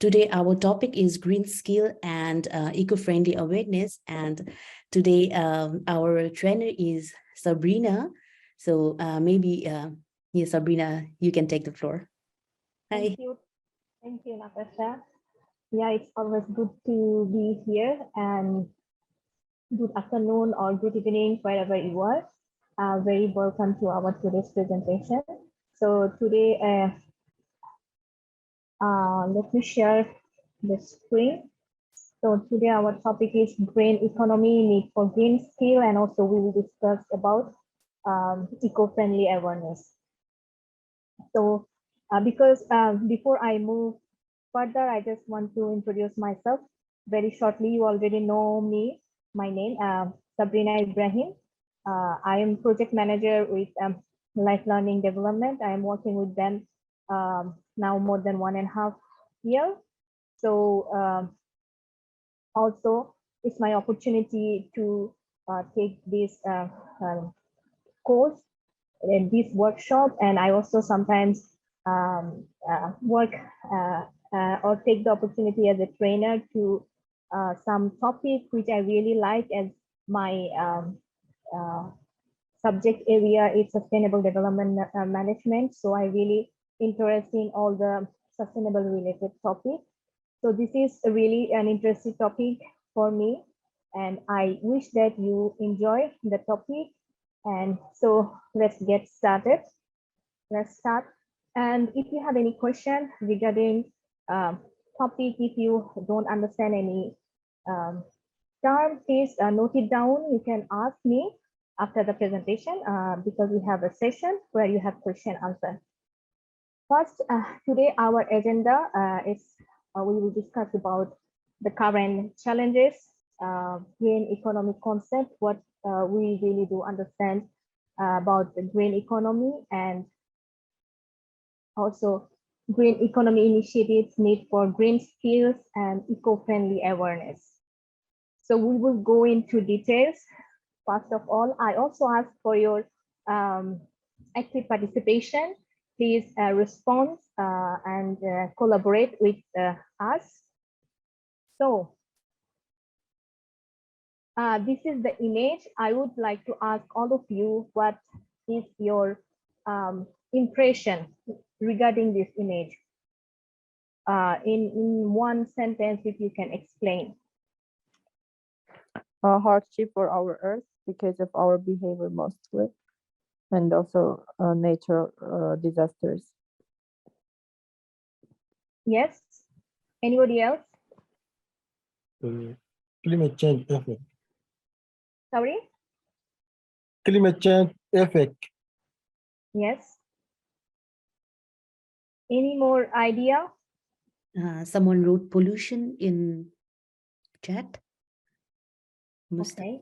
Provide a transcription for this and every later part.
Today, our topic is green skill and eco-friendly awareness. And today, our trainer is Sabrina. So maybe, yeah, Sabrina, you can take the floor. Hi. Thank you, Natasha. Yeah, it's always good to be here, and good afternoon or good evening wherever you are. Very welcome to our today's presentation. So today, let me share the screen. So today our topic is green economy, need for green skill, and also we will discuss about eco-friendly awareness. So because before I move further, I just want to introduce myself very shortly. You already know me. My name, Sabrina Ibrahim. I am project manager with Life Learning Development. I am working with them now more than 1.5 years. So also, it's my opportunity to take this course in this workshop, and I also sometimes work or take the opportunity as a trainer to some topic which I really like as my subject area is sustainable development management. So I really interested in all the sustainable related topics. So this is really an interesting topic for me, and I wish that you enjoy the topic. And so let's get started. Let's start. And if you have any question regarding topic, if you don't understand any term, please note it down. You can ask me after the presentation because we have a session where you have question answer. First, today our agenda is we will discuss about the current challenges, green economic concept, what we really do understand about the green economy, and also green economy initiatives, need for green skills and eco-friendly awareness. So we will go into details. First of all, I also ask for your active participation. Please respond and collaborate with us. So this is the image. I would like to ask all of you, what is your impression regarding this image? In one sentence, if you can explain. A hardship for our earth because of our behavior mostly, and also natural disasters. Yes. Anybody else? Climate change effect. Sorry? Climate change effect. Yes. Any more idea? Someone wrote pollution in chat. Okay.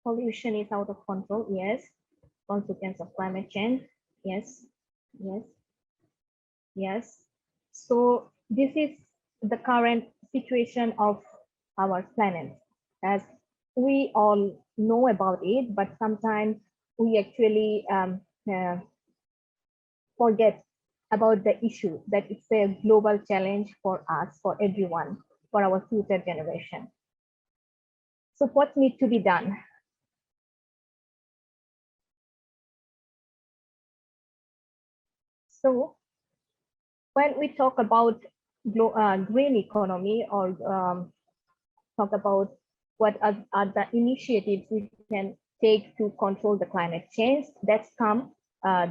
Pollution is out of control. Yes. Consequence of climate change. Yes. Yes. Yes. So this is the current situation of our planet. As we all know about it, but sometimes we actually forget about the issue that it's a global challenge for us, for everyone, for our future generation. So what needs to be done? So when we talk about green economy, or talk about what are the initiatives we can take to control the climate change, that's come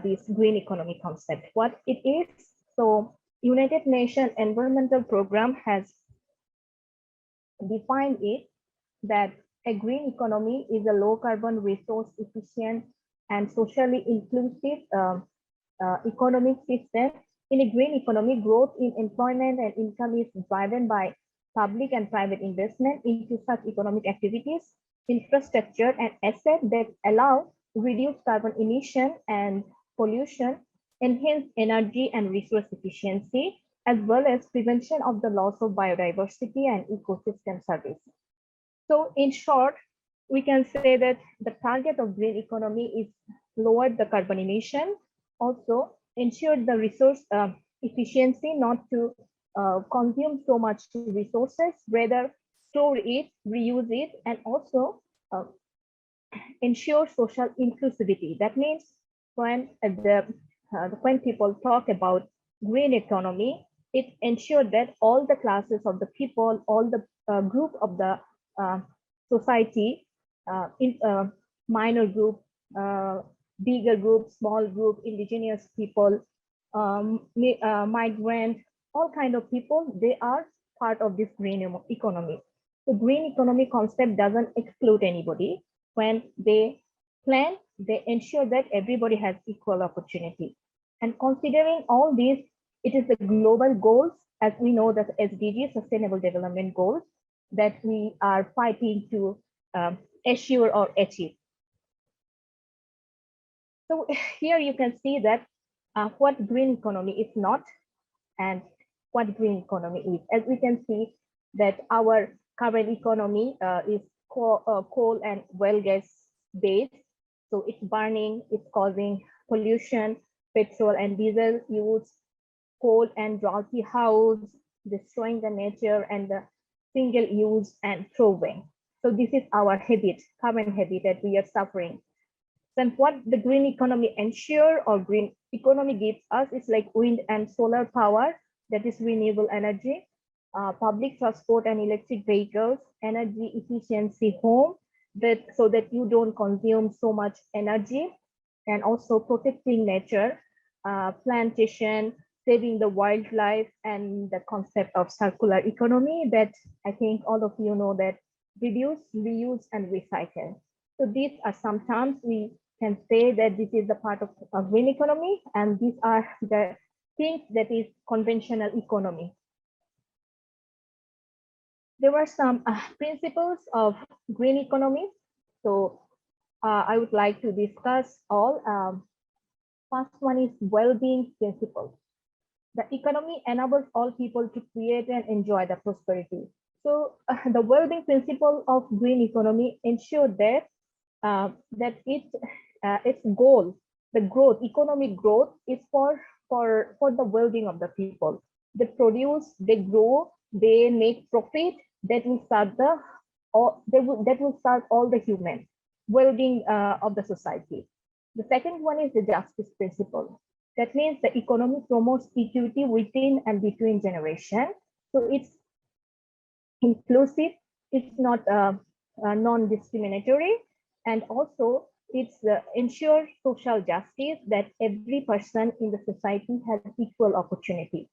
this green economy concept. What it is, so United Nations Environmental Program has defined it that a green economy is a low carbon, resource efficient, and socially inclusive economic system. In a green economy, growth in employment and income is driven by public and private investment into such economic activities, infrastructure, and assets that allow reduced carbon emission and pollution, enhance energy and resource efficiency, as well as prevention of the loss of biodiversity and ecosystem services. So in short, we can say that the target of green economy is lower the carbon emission, also ensure the resource efficiency, not to consume so much resources, rather store it, reuse it, and also ensure social inclusivity. That means when people talk about green economy, it ensures that all the classes of the people, all the group of the uh, society, in minor group, bigger group, small group, indigenous people, migrant, all kind of people, they are part of this green economy. The green economy concept doesn't exclude anybody. When they plan, they ensure that everybody has equal opportunity. And considering all these, it is the global goals, as we know, that SDG, Sustainable Development Goals, that we are fighting to assure or achieve. So here you can see that what green economy is not and what green economy is. As we can see that our current economy is coal and well gas based. So it's burning, it's causing pollution, petrol and diesel use, coal and draughty house, destroying the nature and the single use and throwing. So this is our habit, current habit that we are suffering. Then what the green economy ensure or green economy gives us is like wind and solar power, that is renewable energy, public transport and electric vehicles, energy efficiency home, that so that you don't consume so much energy, and also protecting nature, plantation, saving the wildlife, and the concept of circular economy that I think all of you know, that reduce, reuse, and recycle. So these are some terms we can say that this is the part of a green economy, and these are the things that is conventional economy. There were some principles of green economy. So I would like to discuss all. First one is well-being principle. The economy enables all people to create and enjoy the prosperity. So the well-being principle of green economy ensure that its goal, the growth, economic growth, is for the well-being of the people. They produce, they grow, they make profit that will serve that will serve all the human well-being of the society. The second one is the justice principle. That means the economy promotes equity within and between generations. So it's inclusive, it's not non-discriminatory, and also it's ensure social justice, that every person in the society has equal opportunity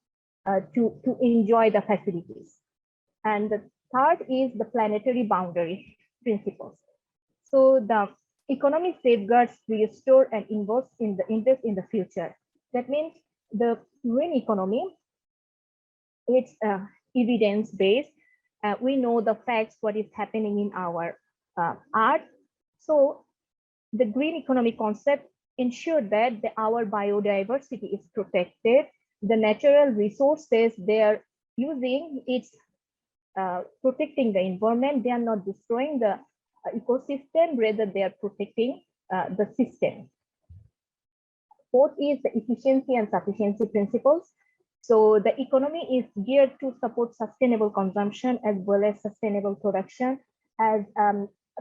to enjoy the facilities. And the third is the planetary boundary principles. So the economy safeguards, restore, and invest in the future. That means the green economy, it's evidence-based. We know the facts, what is happening in our art. So the green economy concept ensure that our biodiversity is protected. The natural resources they are using, it's protecting the environment. They are not destroying the ecosystem, rather they are protecting the system. Fourth is the efficiency and sufficiency principles. So the economy is geared to support sustainable consumption as well as sustainable production. As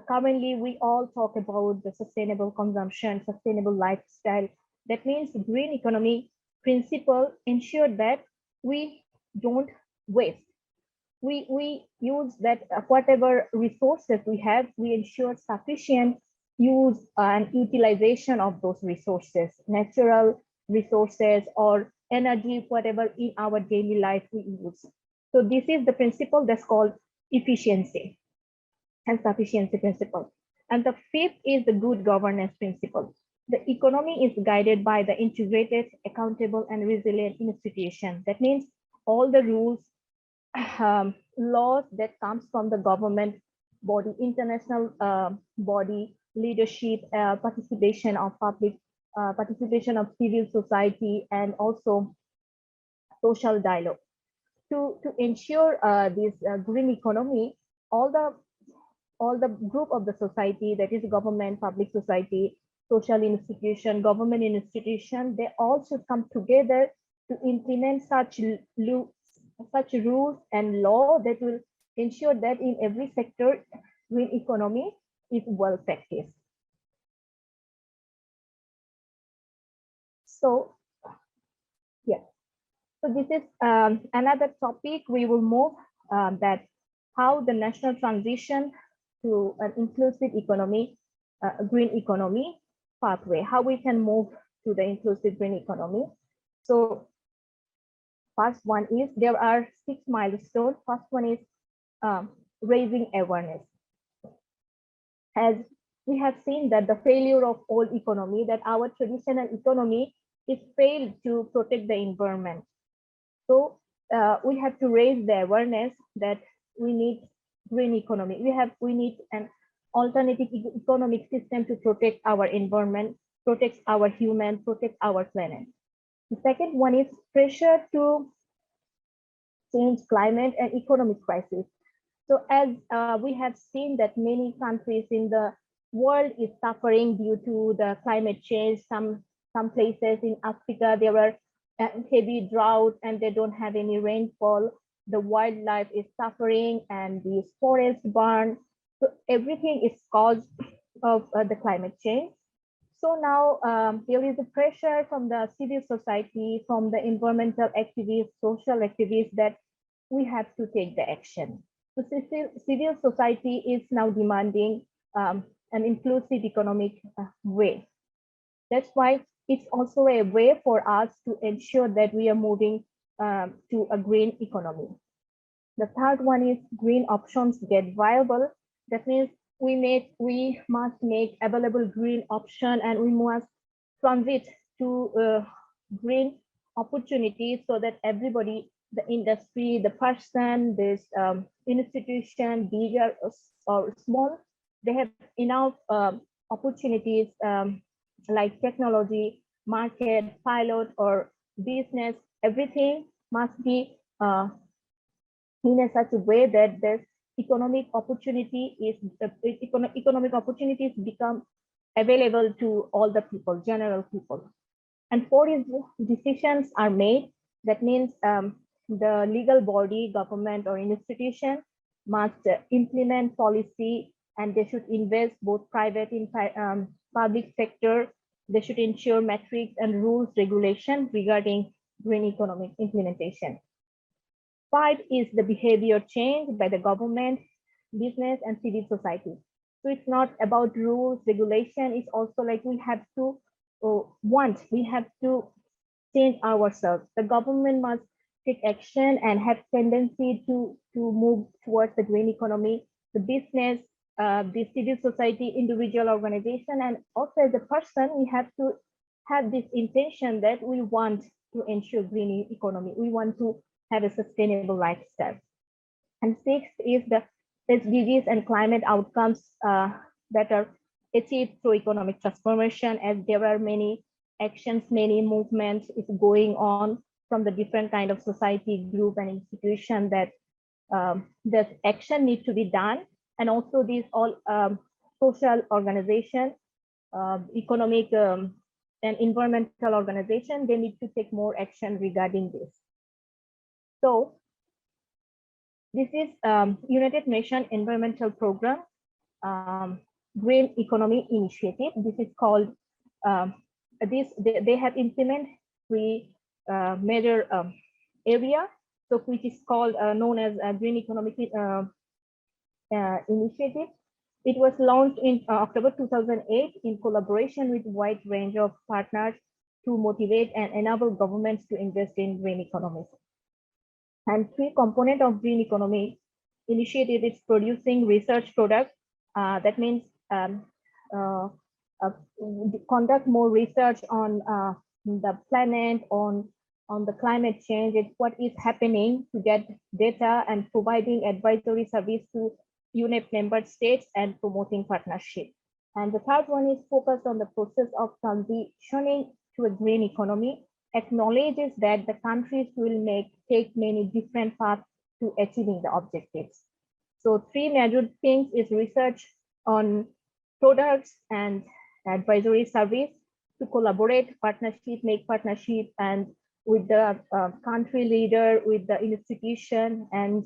currently we all talk about the sustainable consumption, sustainable lifestyle. That means the green economy principle ensure that we don't waste. We use that whatever resources we have, we ensure sufficient use and utilization of those resources, natural resources or energy, whatever in our daily life we use. So this is the principle that's called efficiency and sufficiency principle. And the fifth is the good governance principle. The economy is guided by the integrated, accountable, and resilient institution. That means all the rules, laws that comes from the government body, international body, leadership, participation of public, participation of civil society, and also social dialogue. To ensure this green economy, all the group of the society, that is government, public society, social institution, government institution, they all should come together to implement such rules and law that will ensure that in every sector, green economy is well practiced. So, yeah. So this is another topic we will move, that how the national transition to an inclusive economy, green economy pathway, how we can move to the inclusive green economy. So first one is, there are 6 milestones. First one is raising awareness. As we have seen that the failure of old economy, that our traditional economy is failed to protect the environment. So we have to raise the awareness that we need green economy. We need an alternative economic system to protect our environment, protect our human, protect our planet. The second one is pressure to change climate and economic crisis. So as we have seen that many countries in the world is suffering due to the climate change. Some places in Africa, there were heavy drought and they don't have any rainfall. The wildlife is suffering and the forest burn. So everything is caused of the climate change. So now there is a pressure from the civil society, from the environmental activists, social activists, that we have to take the action. So civil society is now demanding an inclusive economic way. That's why it's also a way for us to ensure that we are moving to a green economy. The third one is green options get viable. That means we must make available green option, and we must transit to green opportunities so that everybody, the industry, the person, this institution, bigger or small, they have enough opportunities like technology, market, pilot, or business. Everything must be in a such a way that this economic opportunity is economic opportunities become available to all the people, general people. And four is decisions are made. That means the legal body, government or institution must implement policy, and they should invest both private in public sector. They should ensure metrics and rules regulation regarding green economic implementation. 5 is the behavior change by the government, business, and civil society. So it's not about rules, regulation. It's also like we have to we have to change ourselves. The government must take action and have tendency to move towards the green economy. The business, the civil society, individual organization, and also as a person, we have to have this intention that we want to ensure green economy. We want to have a sustainable lifestyle. And 6 is the SDGs and climate outcomes that are achieved through economic transformation, as there are many actions, many movements is going on from the different kind of society group and institution that that action need to be done. And also these all social organization, economic and environmental organization, they need to take more action regarding this. So this is United Nations Environmental Program, Green Economy Initiative. This is called, they have implemented 3 major area, so which is called known as Green Economic Initiative. It was launched in October 2008 in collaboration with a wide range of partners to motivate and enable governments to invest in green economies. And 3 components of green economy initiative is producing research products. That means conduct more research on the planet, on the climate change, and what is happening, to get data, and providing advisory service to UNEP member states and promoting partnership. And the third one is focused on the process of transitioning to a green economy, acknowledges that the countries will take many different paths to achieving the objectives. So 3 major things is research on products and advisory service, to collaborate, partnership, make partnership, and with the country leader, with the institution, and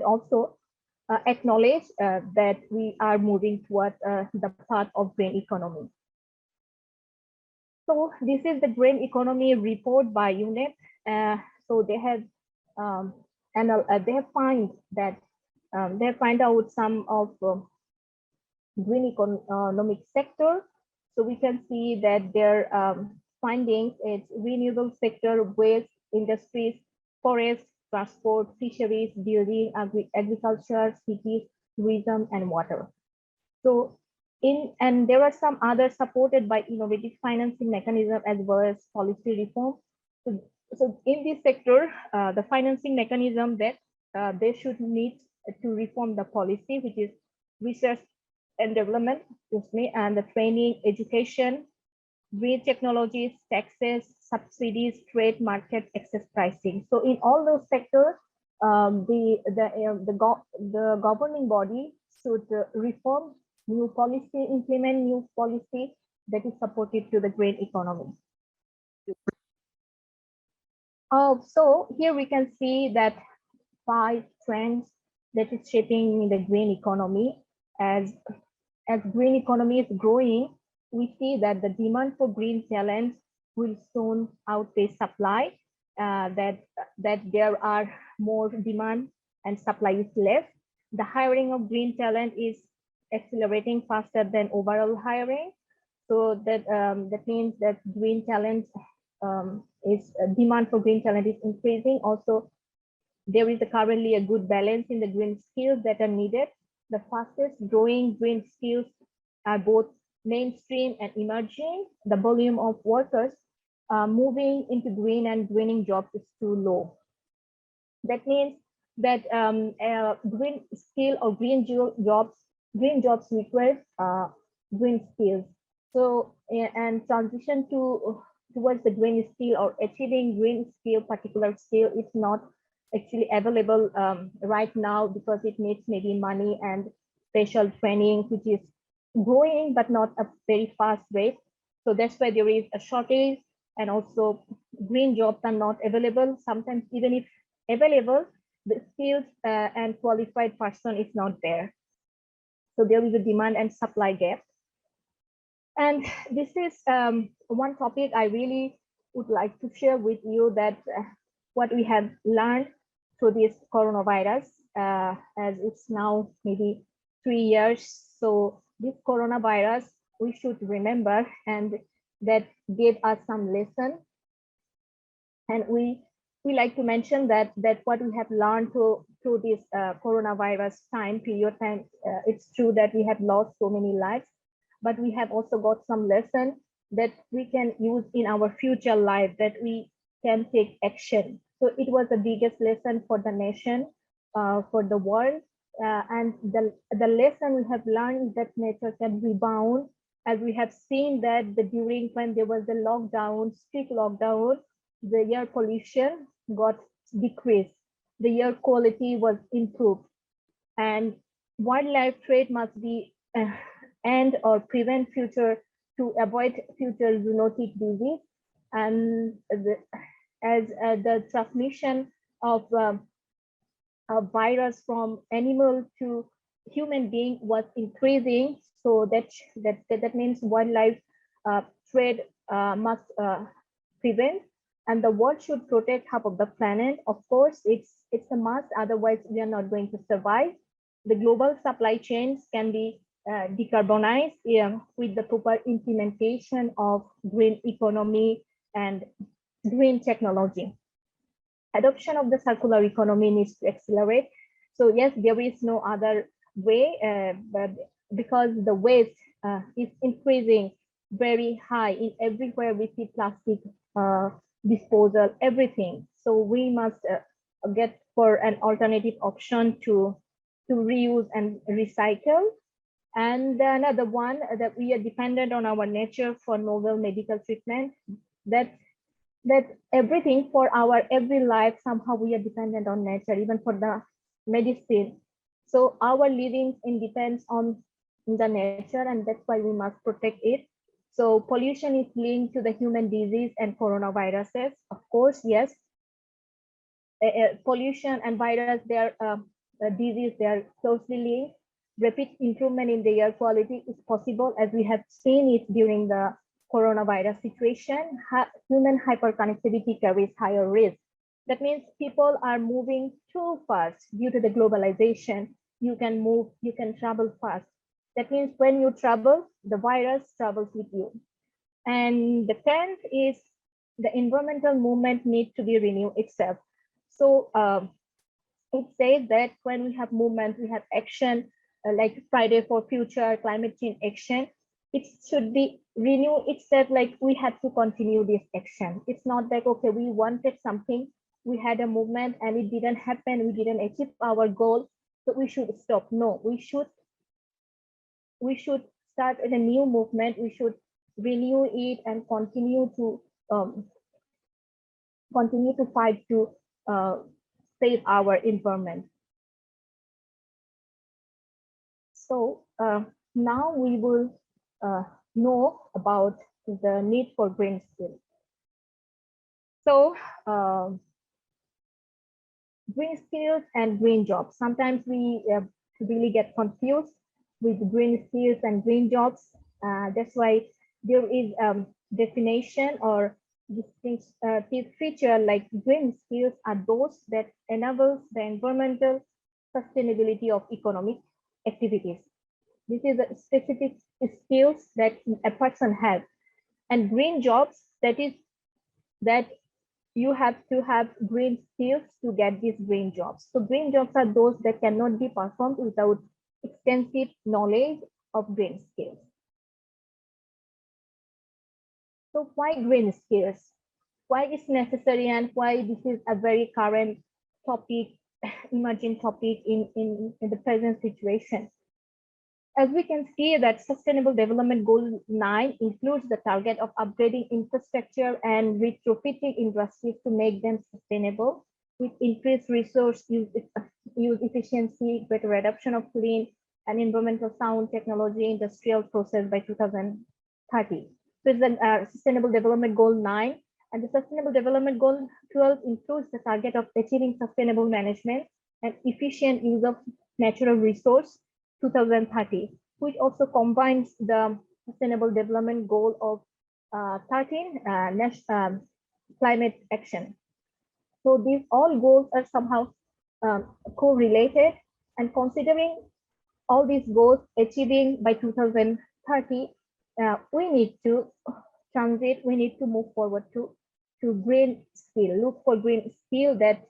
also acknowledge that we are moving toward the path of green economy. So this is the green economy report by UNEP. So they have they have find out some of green economic sector. So we can see that their findings is renewable sector, waste, industries, forest, transport, fisheries, building, agriculture, cities, tourism, and water. So and there are some others supported by innovative financing mechanism as well as policy reform. So in this sector, the financing mechanism that they should need to reform the policy, which is research and development, and the training, education, green technologies, taxes, subsidies, trade, market, access, pricing. So in all those sectors, the governing body should reform new policy, implement new policy that is supportive to the green economy. So here we can see that 5 trends that is shaping the green economy. As green economy is growing, we see that the demand for green talent will soon outpace supply. That there are more demand and supply is less. The hiring of green talent is accelerating faster than overall hiring. So that means that green talent demand for green talent is increasing. Also, there is currently a good balance in the green skills that are needed. The fastest growing green skills are both mainstream and emerging. The volume of workers moving into green and greening jobs is too low. That means that green skill or green jobs require green skills. So and transition towards the green skill or achieving green skill, particular skill, is not actually available right now because it needs maybe money and special training, which is growing but not a very fast rate. So that's why there is a shortage, and also green jobs are not available. Sometimes even if available, the skills and qualified person is not there. So there is a demand and supply gap. And this is one topic I really would like to share with you, that what we have learned through this coronavirus, as it's now maybe 3 years. So this coronavirus, we should remember, and that gave us some lesson. And we like to mention that what we have learned through this coronavirus period, it's true that we have lost so many lives, but we have also got some lesson that we can use in our future life, that we can take action. So it was the biggest lesson for the nation, for the world. And the lesson we have learned is that nature can rebound, as we have seen that during when there was the lockdown, strict lockdown, the air pollution got decreased, the air quality was improved, and wildlife trade must be end or prevent future, to avoid future zoonotic disease. And as the transmission of a virus from animal to human being was increasing, so that means wildlife trade must prevent, and the world should protect half of the planet. Of course, it's a must, otherwise we are not going to survive. The global supply chains can be decarbonized with the proper implementation of green economy and green technology. Adoption of the circular economy needs to accelerate. So yes, there is no other way, but because the waste is increasing very high in everywhere, we see plastic disposal, everything. So we must get for an alternative option to reuse and recycle. And another one, that we are dependent on our nature for novel medical treatment, that everything for our every life, somehow we are dependent on nature, even for the medicine. So our living depends on the nature, and that's why we must protect it. So pollution is linked to the human disease and coronaviruses. Of course, yes. Pollution and virus, they are disease, they are closely linked. Rapid improvement in the air quality is possible, as we have seen it during the coronavirus situation. Human hyperconnectivity carries higher risk. That means people are moving too fast due to the globalization. You can move, you can travel fast. That means when you travel, the virus travels with you. And the 10th is the environmental movement needs to be renewed itself. So it says that when we have movement, we have action, like Friday for Future, climate change action, it should be renew itself, like we have to continue this action. It's not like, okay, we wanted something, we had a movement and it didn't happen, we didn't achieve our goal, so we should stop. No, we should start a new movement, we should renew it and continue to fight to save our environment. So now we will know about the need for green skills. So green skills and green jobs. Sometimes we really get confused with green skills and green jobs. That's why there is definition or distinctive feature, like green skills are those that enables the environmental sustainability of economic activities. This is a specific skills that a person has. And green jobs, that is that you have to have green skills to get these green jobs. So green jobs are those that cannot be performed without extensive knowledge of green skills. So why green skills? Why it's necessary and why this is a very current topic, emerging topic in the present situation? As we can see that Sustainable Development Goal 9 includes the target of upgrading infrastructure and retrofitting industries to make them sustainable with increased resource use efficiency, greater adoption of clean and environmental sound technology industrial process by 2030. So it's the Sustainable Development Goal 9, and the Sustainable Development Goal 12 includes the target of achieving sustainable management and efficient use of natural resource 2030, which also combines the Sustainable Development Goal of 13, climate action. So these all goals are somehow correlated, and considering all these goals achieving by 2030, we need to transit, we need to move forward to green skill, look for green skill that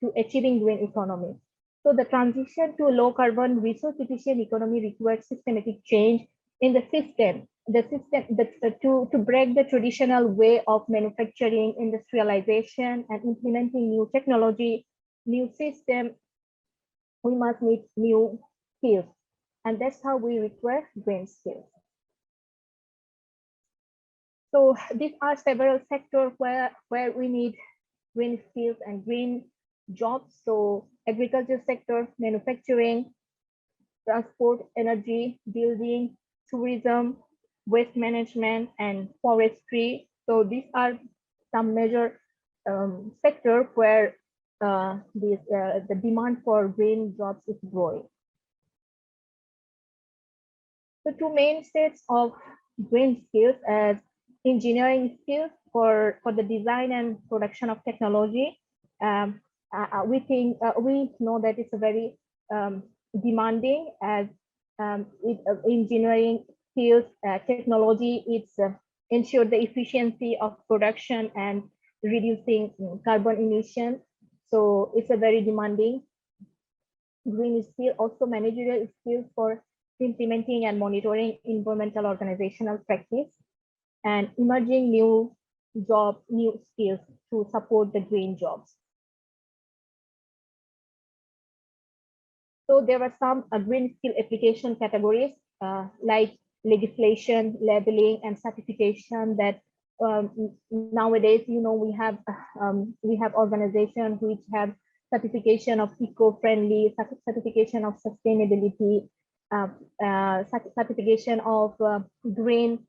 to achieving green economy. So the transition to a low carbon resource efficient economy requires systematic change in the system. To break the traditional way of manufacturing, industrialization, and implementing new technology, new system, we must need new skills. And that's how we require green skills. So these are several sectors where we need green skills and green jobs. So agriculture sector, manufacturing, transport, energy, building, tourism, waste management, and forestry. So these are some major sectors where the demand for green jobs is growing. The two mainstays of green skills as engineering skills for the design and production of technology. We know that it's a very demanding as engineering skills, technology. It's ensure the efficiency of production and reducing carbon emission. So it's a very demanding green skill. Also managerial skills for implementing and monitoring environmental organizational practice, and emerging new skills to support the green jobs. So there are some green skill application categories like legislation, labeling, and certification that nowadays, we have organizations which have certification of eco-friendly, certification of sustainability, certification of green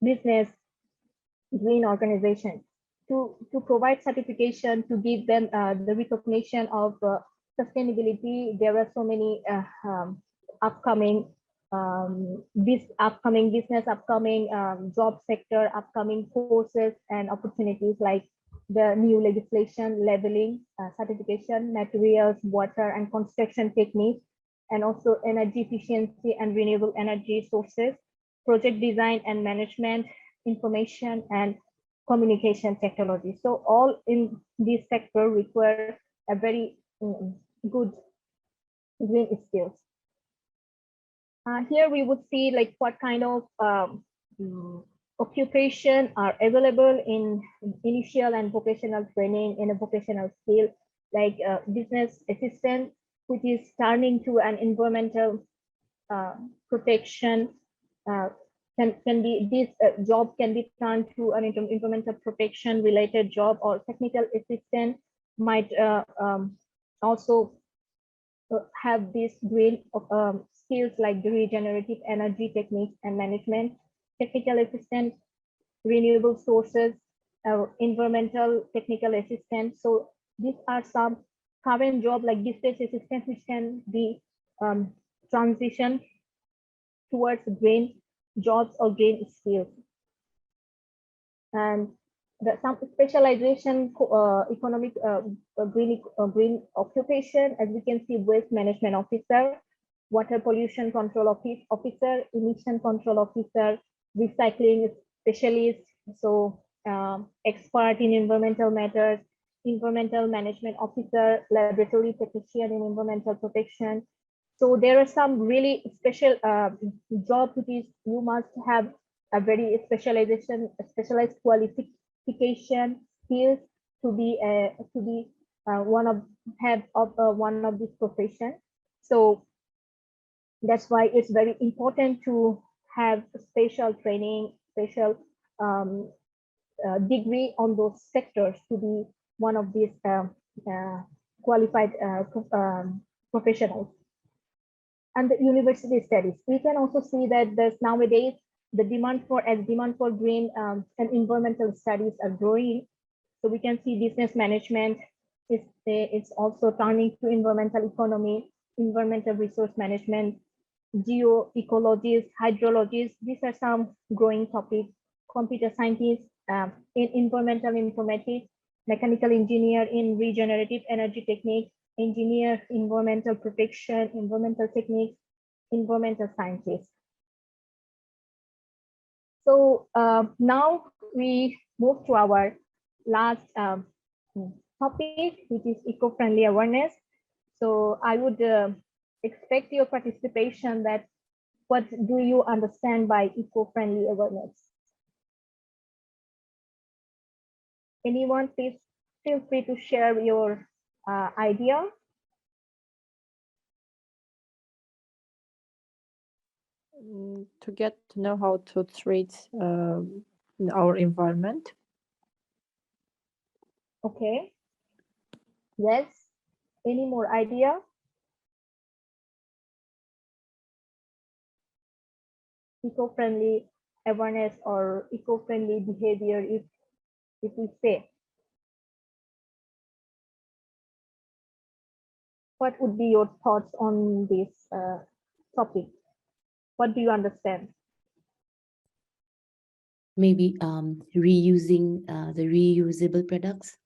business green organization to provide certification, to give them the recognition of sustainability. There are so many upcoming business, upcoming job sector, upcoming courses and opportunities like the new legislation, labeling, certification, materials, water and construction techniques, and also energy efficiency and renewable energy sources, project design and management, information and communication technology. So all in this sector require a very good green skills. Here we would see like what kind of occupation are available in initial and vocational training in a vocational skill, like business assistant, which is turning to an environmental protection. Can be this job can be turned to an environmental protection related job, or technical assistant might also have these green skills like the regenerative energy techniques and management, technical assistant, renewable sources, environmental technical assistant. So these are some current job like business assistant which can be transitioned towards green jobs or green skills. And some specialization economic green occupation, as we can see, waste management officer, water pollution control officer, emission control officer, recycling specialist, so expert in environmental matters, environmental management officer, laboratory technician in environmental protection. So there are some really special jobs which is you must have a very specialized qualification skills to be one of this profession. So that's why it's very important to have special training, special degree on those sectors to be one of these qualified professionals. And the university studies, we can also see that there's nowadays the demand for green and environmental studies are growing. So we can see business management it's also turning to environmental economy, environmental resource management, geoecologists, hydrologists. These are some growing topics. Computer scientists in environmental informatics, mechanical engineer in regenerative energy techniques, engineer, environmental protection, environmental techniques, environmental scientists. So now we move to our last topic, which is eco-friendly awareness. So I would expect your participation. That what do you understand by eco-friendly awareness? Anyone, please feel free to share your idea. To get to know how to treat our environment. Okay. Yes. Any more idea? Eco-friendly awareness or eco-friendly behavior, if we say. What would be your thoughts on this topic? What do you understand? Maybe reusing the reusable products.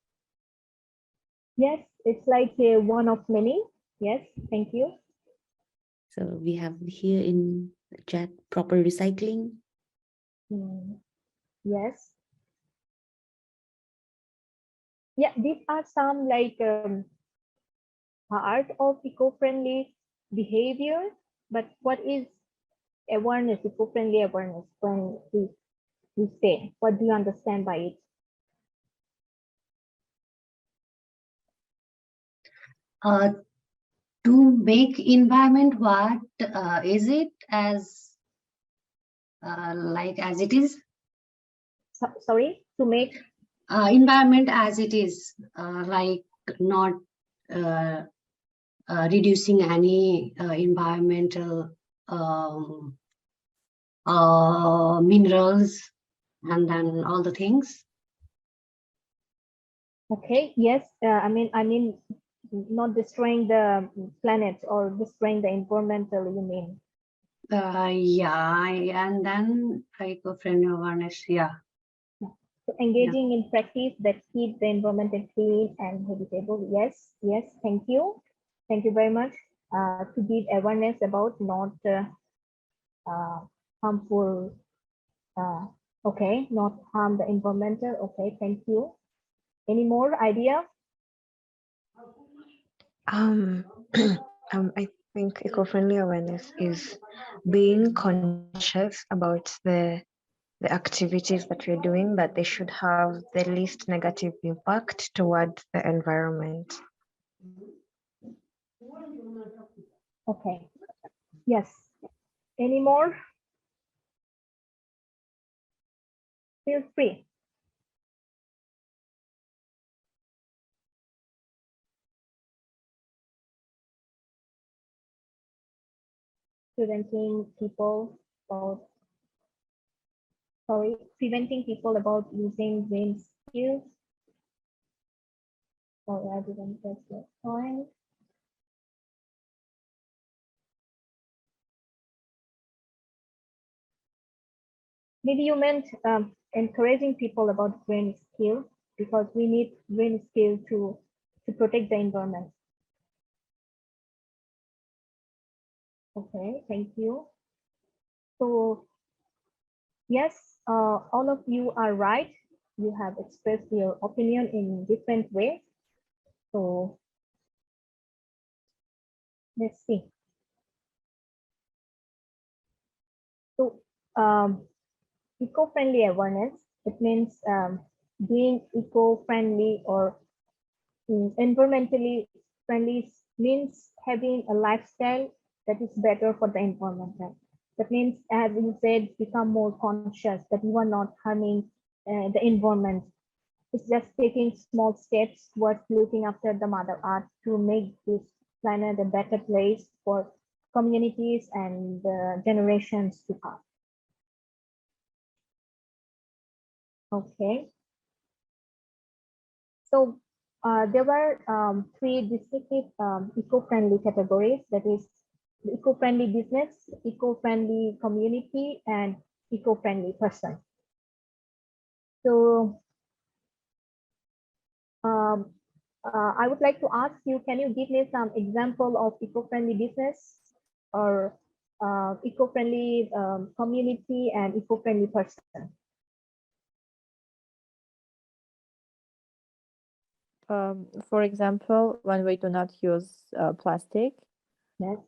Yes, it's like one of many. Yes, thank you. So we have here in the chat proper recycling. Yes. Yeah, these are some like part of eco-friendly behavior. But what is awareness, eco-friendly awareness? When we say, what do you understand by it? To make environment what is it as like as it is? Sorry, to make Environment as it is, like not reducing any environmental minerals and then all the things. Okay, yes, I mean, not destroying the planet or destroying the environmental, you mean? Yeah, and then eco-friendly awareness. Yeah. So engaging in practice that keep the environment clean and habitable. Yes, yes, thank you. Thank you very much. To give awareness about not harmful, okay, not harm the environmental. Okay, thank you. Any more idea? Um, I think eco-friendly awareness is being conscious about the activities that we're doing, that they should have the least negative impact towards the environment. Okay, yes. Any more? Feel free. Preventing people about, sorry, preventing people about using green skills. Sorry, I didn't get the point. Maybe you meant encouraging people about green skills, because we need green skill to protect the environment. Okay, thank you. So yes, all of you are right. You have expressed your opinion in different ways. So let's see. So eco-friendly awareness, it means being eco-friendly or environmentally friendly means having a lifestyle that is better for the environment. That means, as you said, become more conscious that you are not harming the environment. It's just taking small steps towards looking after the Mother Earth to make this planet a better place for communities and generations to come. Okay. So there were three distinctive eco-friendly categories, that is the eco-friendly business, eco-friendly community, and eco-friendly person. So I would like to ask you, can you give me some example of eco-friendly business or eco-friendly community and eco-friendly person? For example, when we do not use plastic, Yes.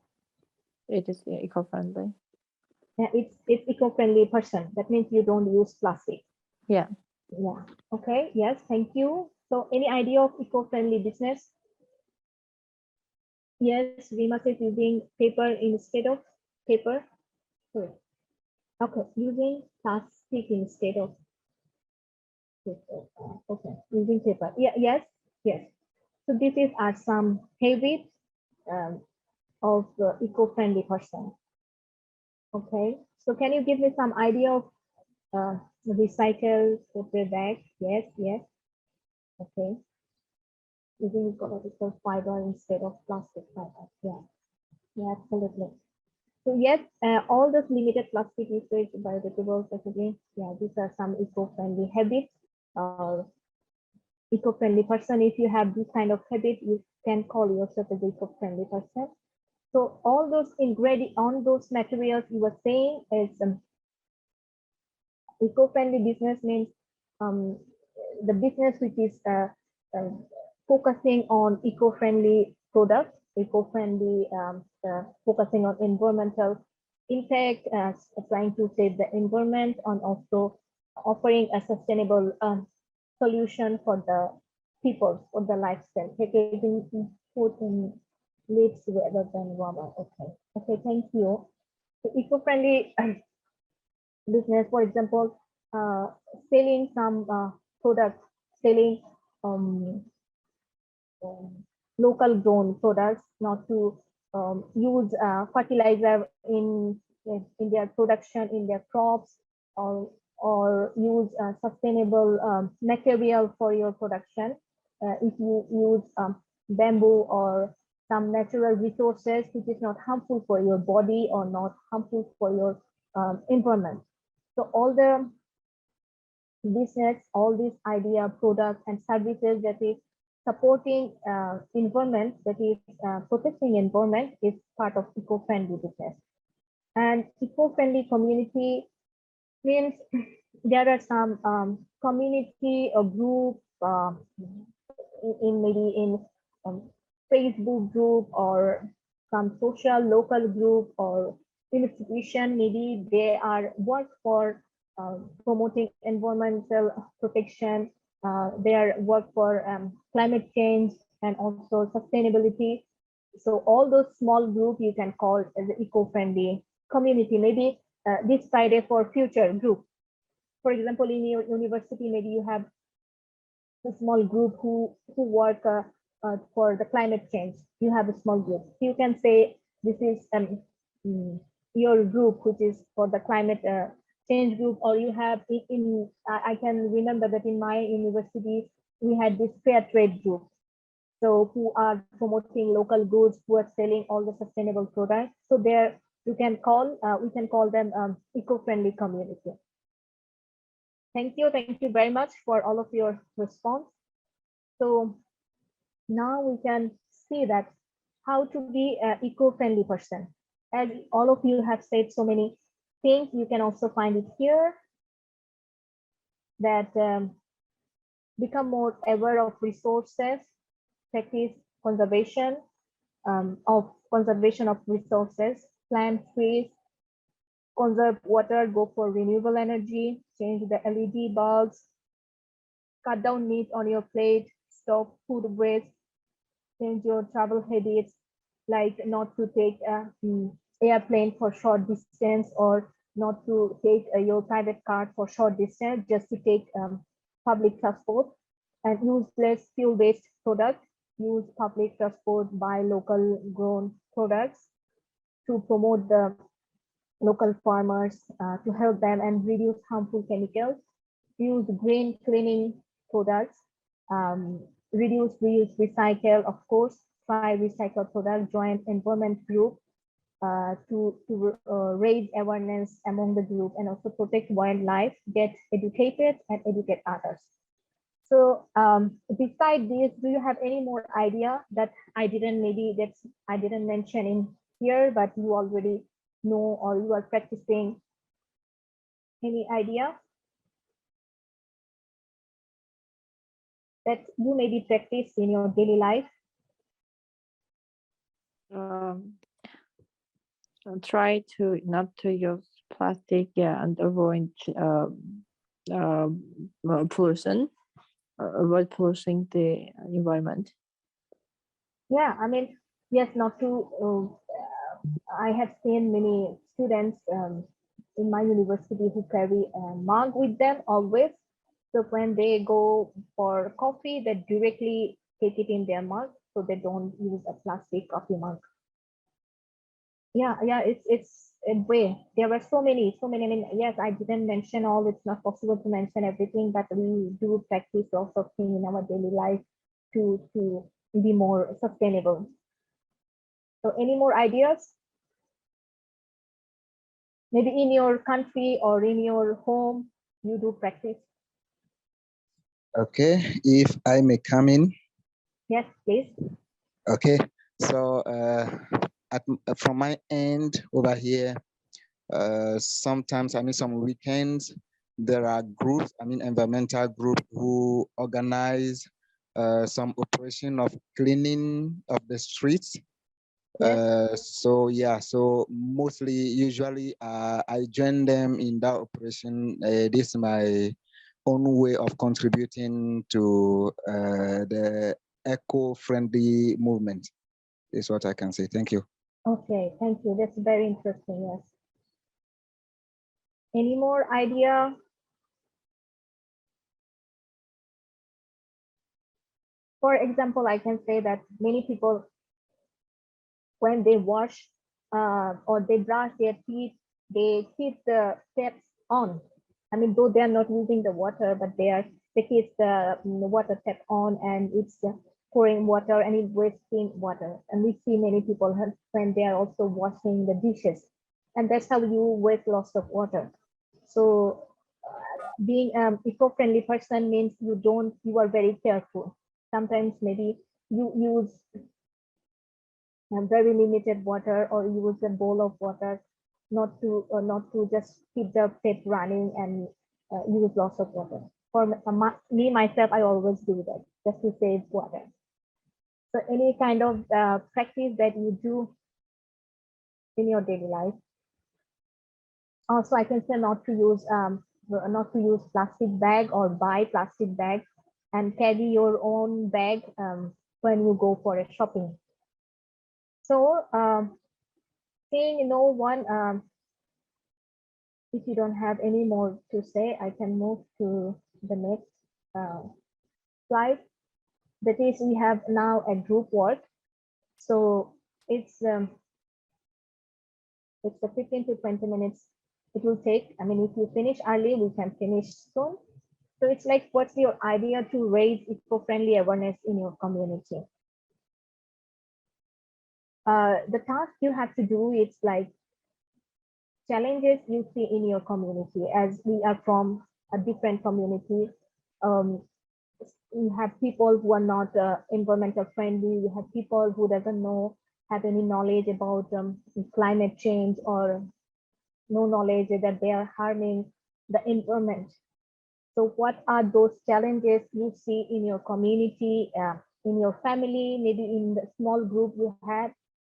it is eco-friendly. Yeah, it's eco-friendly person. That means you don't use plastic. Yeah. Yeah. Okay. Yes. Thank you. So, any idea of eco-friendly business? Yes, we must is using paper instead of paper. Sorry. Okay, using plastic instead of paper. Okay, using paper. Yeah. Yes. Yes. So these are some habits of the eco-friendly person. Okay. So can you give me some idea of recycle paper bag? Yes. Yes. Okay. Using ecological fiber instead of plastic fiber. Yeah, yeah, absolutely. So yes, all those limited plastic usage, biodegradable packaging. Yeah, these are some eco-friendly habits. Eco-friendly person. If you have this kind of habit, you can call yourself as eco-friendly person. So all those ingredients, on those materials you were saying is eco-friendly business means the business which is focusing on eco-friendly products, eco-friendly, focusing on environmental impact, trying to save the environment, and also offering a sustainable solution for the people, for the lifestyle, packaging food in lives rather than rubber. Okay, okay, thank you. So eco-friendly business, for example, selling some products, selling um, local grown products, not to use fertilizer in their production, in their crops, or or use sustainable material for your production. If you use bamboo or some natural resources which is not harmful for your body or not harmful for your environment. So all the business, all these idea, products and services that is supporting environment, that is protecting environment is part of eco-friendly business. And eco-friendly community means there are some community or group in maybe in Facebook group or some social local group or institution, maybe they are work for promoting environmental protection, they are work for climate change and also sustainability. So all those small group you can call as eco-friendly community. Maybe this Friday for future group. For example, in your university, maybe you have a small group who work for the climate change. You have a small group. You can say this is your group, which is for the climate change group, or you have I can remember that in my university we had this fair trade group. So who are promoting local goods, who are selling all the sustainable products. So there you can call, we can call them eco-friendly community. Thank you very much for all of your response. So now we can see that how to be an eco-friendly person. As all of you have said so many things, you can also find it here that become more aware of resources, practice conservation of resources, plant trees, conserve water, go for renewable energy, change the LED bulbs, cut down meat on your plate, stop food waste, change your travel habits, like not to take airplane for short distance or not to take your private car for short distance, just to take public transport, and use less fuel-based products, use public transport, buy local grown products to promote the local farmers, to help them and reduce harmful chemicals, use green cleaning products, reduce, reuse, recycle, of course, try recycle product, join environment group to raise awareness among the group and also protect wildlife, get educated and educate others. So beside this, do you have any more idea that I didn't mention in here, but you already know or you are practicing? Any idea that you maybe practice in your daily life? Try to not to use plastic, and avoid pollution, avoid polluting the environment. Yeah, I mean, yes, not to. I have seen many students in my university who carry a mug with them always. So when they go for coffee, they directly take it in their mug, so they don't use a plastic coffee mug. Yeah, it's a way. There were so many. I mean, yes, I didn't mention all. It's not possible to mention everything, but we do practice lots of things in our daily life to be more sustainable. So, any more ideas? Maybe in your country or in your home, you do practice. Okay, if I may come in. Yes, please. Okay, so from my end over here, sometimes, I mean, some weekends, there are groups, I mean, environmental groups who organize some operation of cleaning of the streets. So yeah, so mostly, usually, I join them in that operation. This is my own way of contributing to the eco-friendly movement, is what I can say. Thank you. Okay, thank you. That's very interesting. Yes. Any more idea? For example, I can say that many people, when they wash or they brush their teeth, they keep the taps on. I mean, though they are not using the water, but they keep the water tap on and it's pouring water and it's wasting water. And we see many people when they are also washing the dishes, and that's how you waste lots of water. So being eco-friendly person means you are very careful. Sometimes maybe you use very limited water or use a bowl of water, not to just keep the tap running and use lots of water. For me myself, I always do that just to save water. So any kind of practice that you do in your daily life. Also, I can say not to use plastic bag or buy plastic bag, and carry your own bag when you go for a shopping. So saying no one, if you don't have any more to say, I can move to the next slide. That is, we have now a group work. So it's a 15 to 20 minutes it will take. I mean, if you finish early, we can finish soon. So it's like, what's your idea to raise eco-friendly awareness in your community? The task you have to do is like challenges you see in your community. As we are from a different community, we have people who are not environmental friendly. We have people who doesn't have any knowledge about climate change, or no knowledge that they are harming the environment. So what are those challenges you see in your community, in your family, maybe in the small group you have,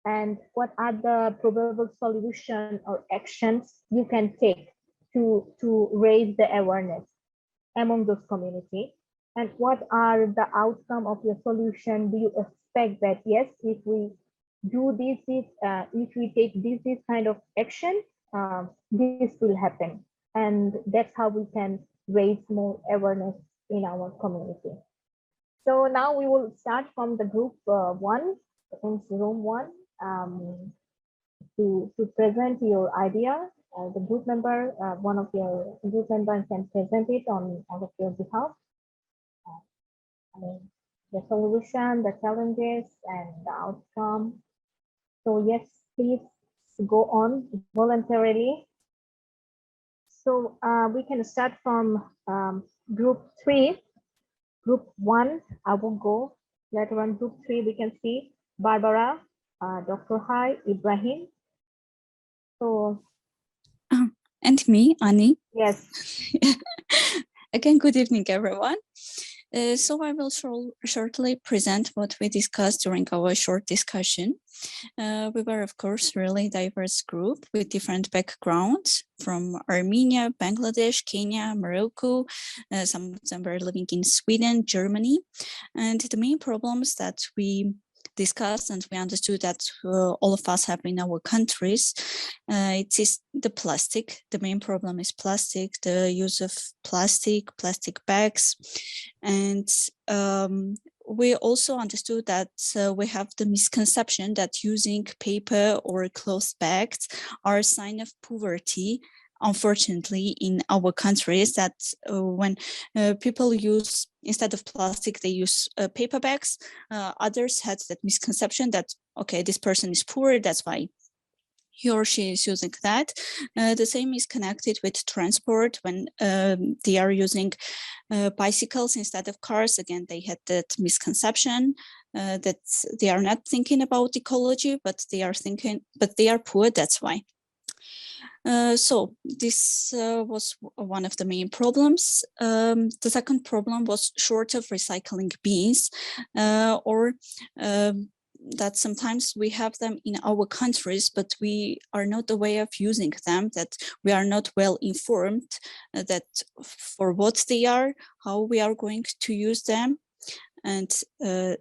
and what are the probable solution or actions you can take to raise the awareness among those community? And what are the outcome of your solution? Do you expect that, yes, if we do this, if we take this kind of action, this will happen? And that's how we can raise more awareness in our community. So now we will start from the group one, in room one, to present your idea. The group member, one of your group members can present it on of your behalf. I mean, the solution, the challenges, and the outcome. So yes, please go on voluntarily. So we can start from group 3. Group 1, I will go. Later on, group 3, we can see Barbara, Dr. Hai, Ibrahim. So, and me, Ani. yes. Again, good evening, everyone. So I will shortly present what we discussed during our short discussion. We were, of course, really diverse group with different backgrounds from Armenia, Bangladesh, Kenya, Morocco. Some of them were living in Sweden, Germany. And the main problems that we discussed and we understood that all of us have in our countries, it is the plastic. The main problem is plastic, the use of plastic bags. And we also understood that we have the misconception that using paper or cloth bags are a sign of poverty. Unfortunately, in our countries, that when people use, instead of plastic, they use paper bags, others had that misconception that, okay, this person is poor, that's why he or she is using that. The same is connected with transport. When they are using bicycles instead of cars, again, they had that misconception that they are not thinking about ecology, but they are poor, that's why. So this was one of the main problems. The second problem was short of recycling bins, or that sometimes we have them in our countries, but we are not aware of using them, that we are not well informed that for what they are, how we are going to use them, and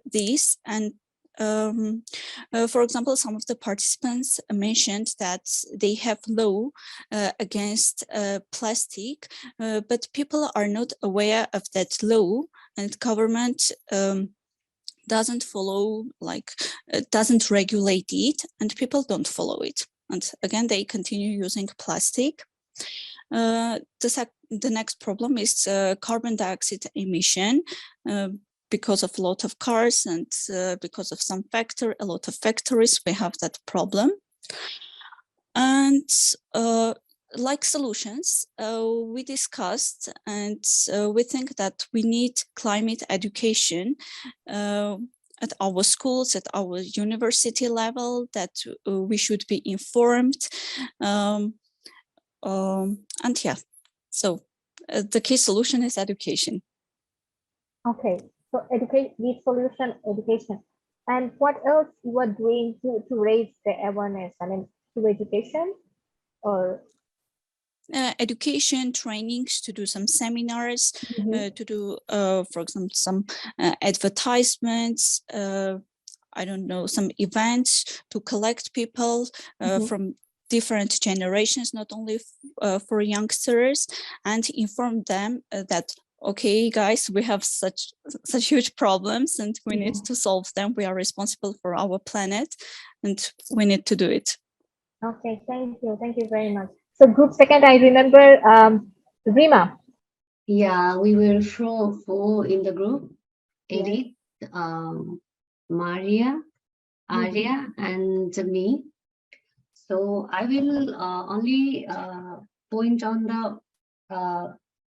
these. And for example, some of the participants mentioned that they have law against plastic, but people are not aware of that law, and government doesn't follow, doesn't regulate it, and people don't follow it. And again, they continue using plastic. The next problem is carbon dioxide emission. Because of a lot of cars and because of a lot of factories, we have that problem. And like solutions, we discussed, and we think that we need climate education at our schools, at our university level, that we should be informed. And yeah, so the key solution is education. Okay, so lead solution, education. And what else you are doing to raise the awareness? I mean, through education or? Education, trainings, to do some seminars, to do, for example, some advertisements, I don't know, some events to collect people from different generations, not only for youngsters, and inform them that, okay, guys, we have such huge problems and we need to solve them. We are responsible for our planet and we need to do it. Okay, thank you very much. So group second, I remember Rima. Yeah, we were four in the group. Edith, Maria, Arya, and me. So I will only point on the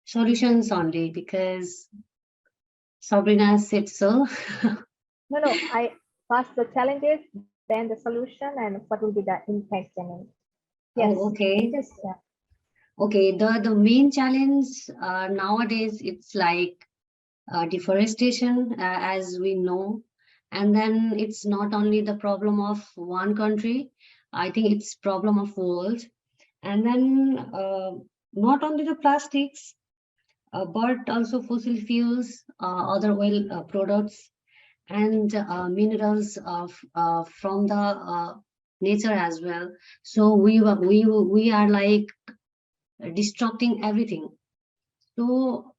solutions only because Sabrina said so. No, I first the challenges, then the solution, and what will be the impact. Yes. Oh, okay. Just, Okay, the main challenge nowadays, it's like deforestation, as we know. And then it's not only the problem of one country, I think it's problem of world. And then not only the plastics, but also fossil fuels, other oil products, and minerals from the nature as well. So we are like destructing everything. So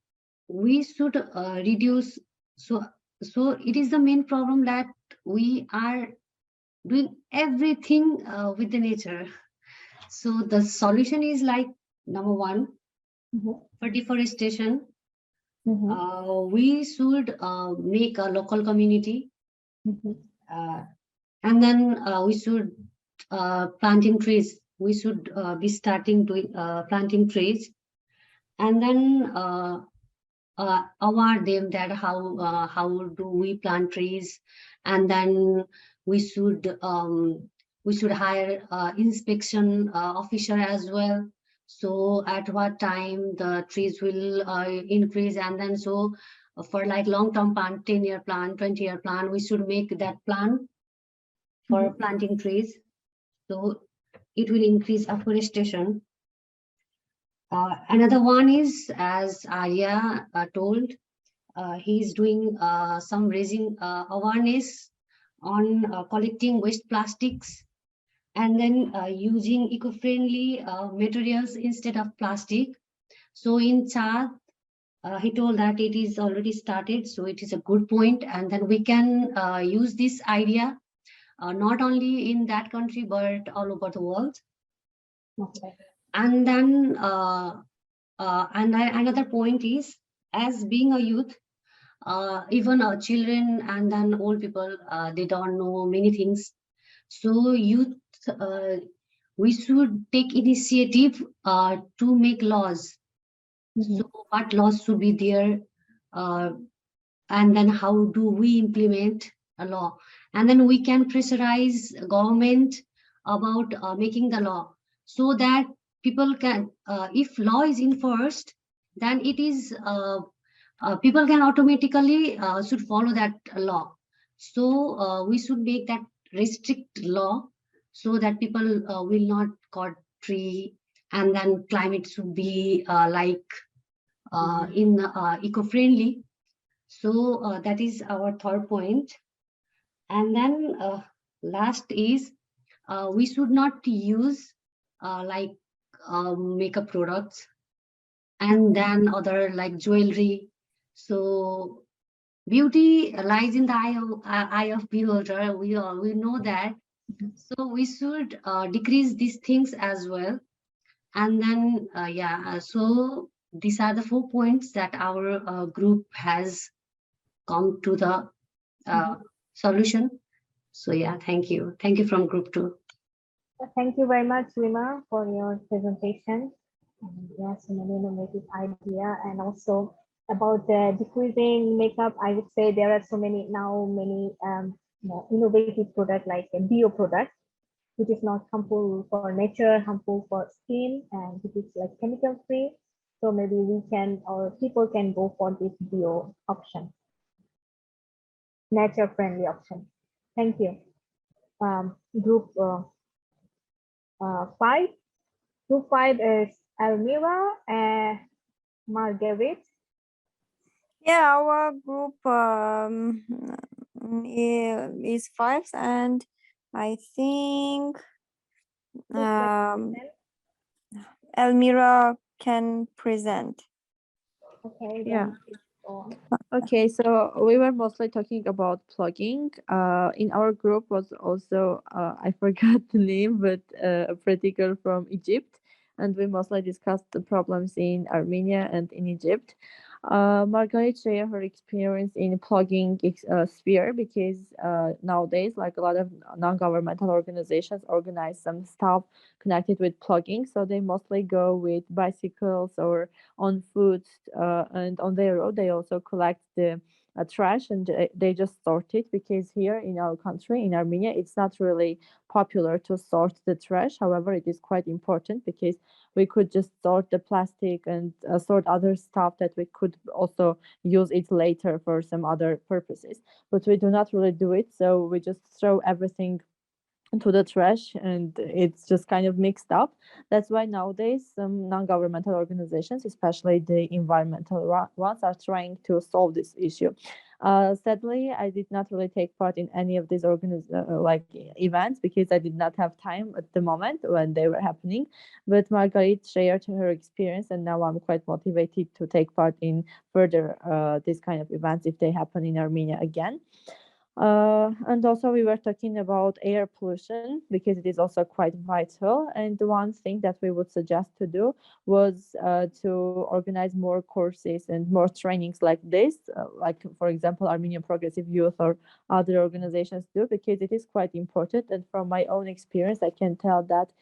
we should reduce. So it is the main problem that we are doing everything with the nature. So the solution is like number one, for deforestation. We should make a local community, and then we should planting trees. We should be starting doing planting trees, and then aware them that how do we plant trees, and then we should hire inspection officer as well. So at what time the trees will increase, and then so for like long-term plan, 10-year plan, 20-year plan, we should make that plan for planting trees. So it will increase afforestation. Another one is, as Arya told, he's doing some raising awareness on collecting waste plastics, and then using eco-friendly materials instead of plastic. So in Chad, he told that it is already started, so it is a good point, and then we can use this idea not only in that country but all over the world. Okay. And then another point is, as being a youth, even our children and then old people, they don't know many things. So youth, we should take initiative to make laws. So what laws should be there, and then how do we implement a law, and then we can pressurize government about making the law, so that people can, if law is enforced, then it is people can automatically should follow that law. So we should make that restrict law so that people will not cut tree, and then climate should be like in eco-friendly. So that is our third point. And then last is we should not use like makeup products, and then other like jewelry. So beauty lies in the eye of beholder. We know that. So we should decrease these things as well. And then, so these are the 4 points that our group has come to the solution. So yeah, thank you. Thank you from group 2. Thank you very much, Rima, for your presentation. Yes, many innovative idea, and also about the decreasing makeup. I would say there are so many innovative product like a bio product, which is not harmful for nature, harmful for skin, and which is like chemical free. So maybe we can, or people can go for this bio option, nature friendly option. Thank you. Group 5. Group 5 is Almira and Margaret. Yeah, our group is 5, and I think Elmira can present. Okay. Yeah. Then it's on. Okay, so we were mostly talking about plugging. In our group was also I forgot the name, but a pretty girl from Egypt, and we mostly discussed the problems in Armenia and in Egypt. Margaret shared her experience in plugging sphere because nowadays, like a lot of non-governmental organizations organize some stuff connected with plugging, so they mostly go with bicycles or on foot, and on their road they also collect the trash, and they just sort it, because here in our country, in Armenia, it's not really popular to sort the trash. However, it is quite important because we could just sort the plastic and sort other stuff that we could also use it later for some other purposes, but we do not really do it, so we just throw everything into the trash, and it's just kind of mixed up. That's why nowadays some non-governmental organizations, especially the environmental ones, are trying to solve this issue. Sadly, I did not really take part in any of these events because I did not have time at the moment when they were happening. But Margaret shared her experience, and now I'm quite motivated to take part in further these kind of events if they happen in Armenia again. And also we were talking about air pollution because it is also quite vital. And the one thing that we would suggest to do was to organize more courses and more trainings like this, like for example, Armenian Progressive Youth or other organizations do, because it is quite important. And from my own experience, I can tell that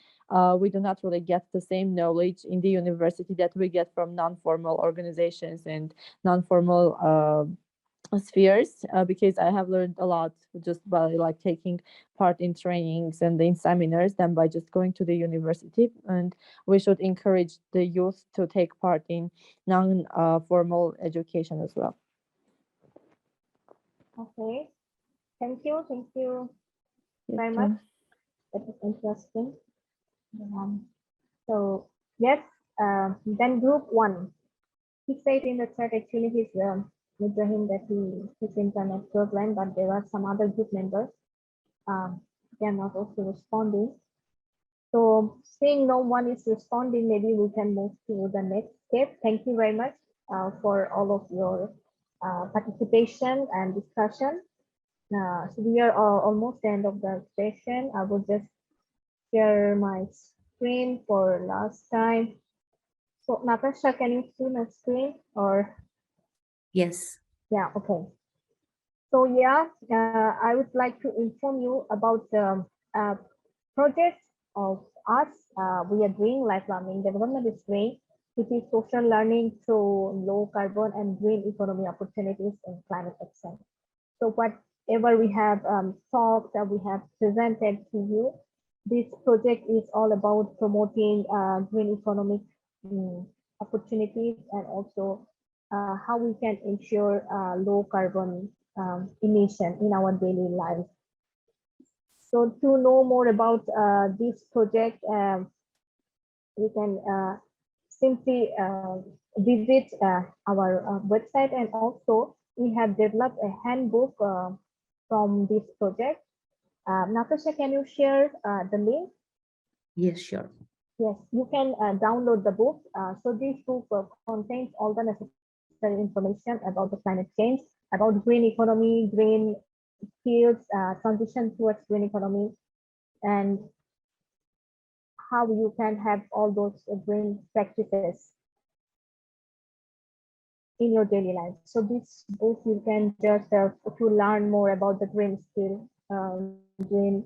we do not really get the same knowledge in the university that we get from non-formal organizations and non-formal spheres, because I have learned a lot just by like taking part in trainings and in seminars than by just going to the university. And we should encourage the youth to take part in non-formal education as well. Okay. Thank you. Thank you Yes, very much. That is interesting. So yes, then group 1. He said in the chat actually he's Ibrahim that his internet problem, but there are some other group members. They are not also responding. So seeing no one is responding, maybe we can move to the next step. Thank you very much for all of your participation and discussion. So we are almost the end of the session. I will just share my screen for last time. So Natasha, can you see my screen or? Yes. Yeah, okay. So yeah, I would like to inform you about the project of us. We are doing Life Learning Development is doing, which is social learning through low carbon and green economy opportunities in climate action. So whatever we have talked, we have presented to you, this project is all about promoting green economic opportunities, and also how we can ensure low carbon emission in our daily life. So to know more about this project, you can simply visit our website, and also we have developed a handbook from this project. Natasha, can you share the link? Yes, sure. Yes, you can download the book. So this book contains all the necessary information about the climate change, about green economy, green fields, transition towards green economy, and how you can have all those green practices in your daily life. So this book you can just to learn more about the green skill, green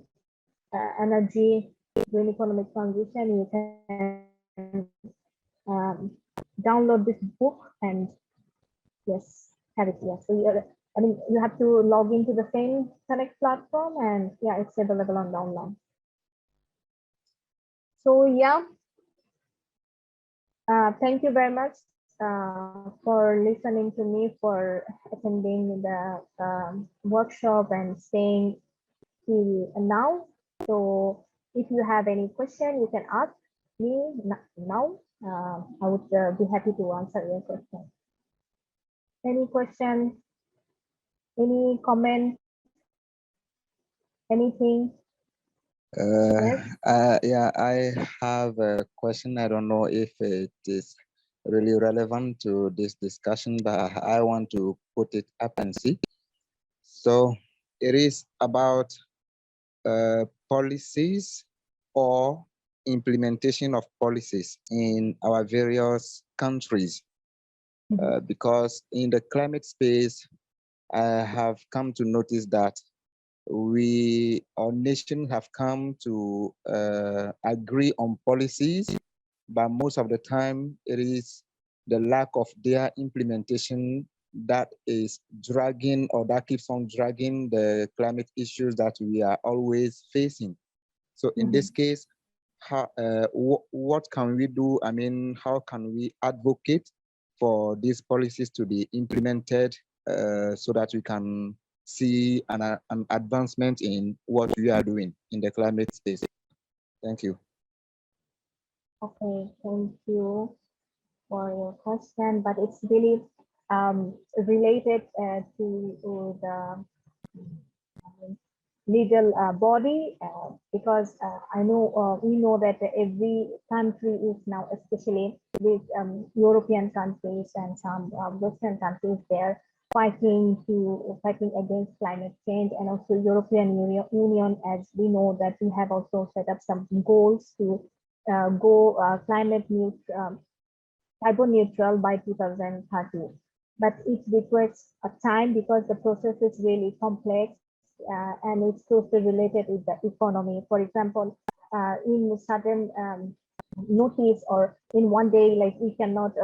energy, green economic transition. You can download this book and yes, have it here. So I mean, you have to log into the same Connect platform, and yeah, it's available on the online. So yeah, thank you very much for listening to me, for attending the workshop and staying till now. So if you have any question, you can ask me now. I would be happy to answer your question. Any question? Any comment? Anything? Yes. Yeah, I have a question. I don't know if it is really relevant to this discussion, but I want to put it up and see. So it is about policies or implementation of policies in our various countries. Because in the climate space, I have come to notice that our nation have come to agree on policies, but most of the time it is the lack of their implementation that is dragging, or that keeps on dragging the climate issues that we are always facing. So in this case, how, what can we do? I mean, how can we advocate for these policies to be implemented so that we can see an advancement in what we are doing in the climate space? Thank you. Okay, thank you for your question, but it's really related to the legal body because I know we know that every country is now, especially with European countries and some Western countries, they're fighting against climate change, and also European Union, as we know that we have also set up some goals to go carbon neutral by 2030. But it requires a time because the process is really complex and it's closely related with the economy. For example, in sudden notice or in one day, like we cannot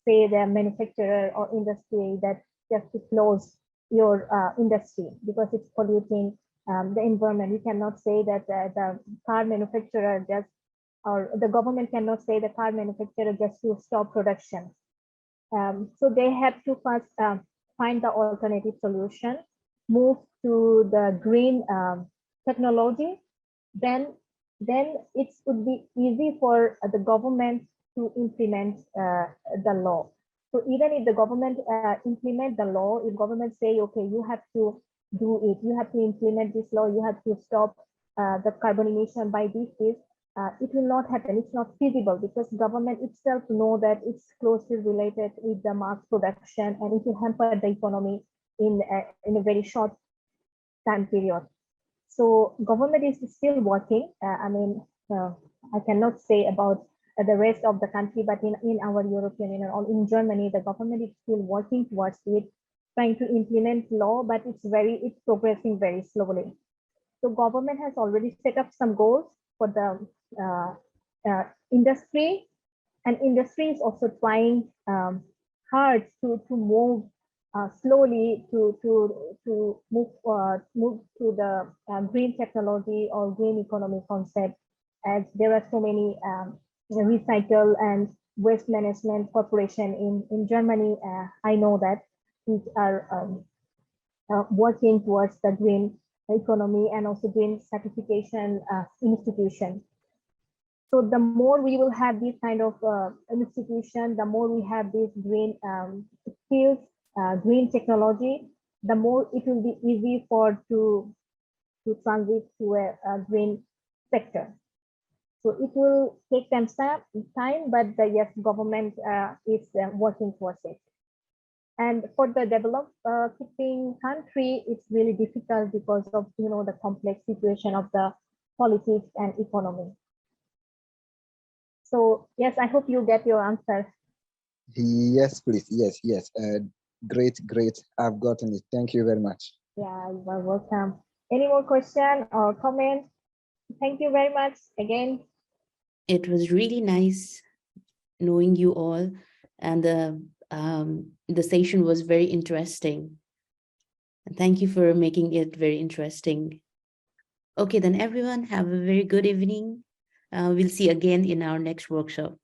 say the manufacturer or industry that just to close your industry because it's polluting the environment. We cannot say that the car manufacturer just, or the government cannot say the car manufacturer just to stop production. So they have to first find the alternative solution, move to the green technology, then it would be easy for the government to implement the law. So even if the government implement the law, if government say, okay, you have to do it, you have to implement this law, you have to stop the carbon emission by this, it will not happen. It's not feasible because government itself know that it's closely related with the mass production and it will hamper the economy in a very short time period. So government is still working. I mean, I cannot say about the rest of the country, but in our European Union or in Germany, the government is still working towards it, trying to implement law, but it's progressing very slowly. So government has already set up some goals for the industry, and industry is also trying hard to move slowly to move to the green technology or green economy concept, as there are so many recycle and waste management corporation in Germany. I know that which are working towards the green economy and also green certification institution. So the more we will have this kind of institution, the more we have these green skills, green technology, the more it will be easy to transit to a green sector. So it will take them time, but yes, government is working towards it. And for the developing country, it's really difficult because of the complex situation of the politics and economy. So yes, I hope you get your answer. Yes, please. Yes, yes. Great, great. I've gotten it. Thank you very much. Yeah, you are welcome. Any more question or comment? Thank you very much again. It was really nice knowing you all, and the session was very interesting. Thank you for making it very interesting. Okay, then everyone have a very good evening. We'll see again in our next workshop.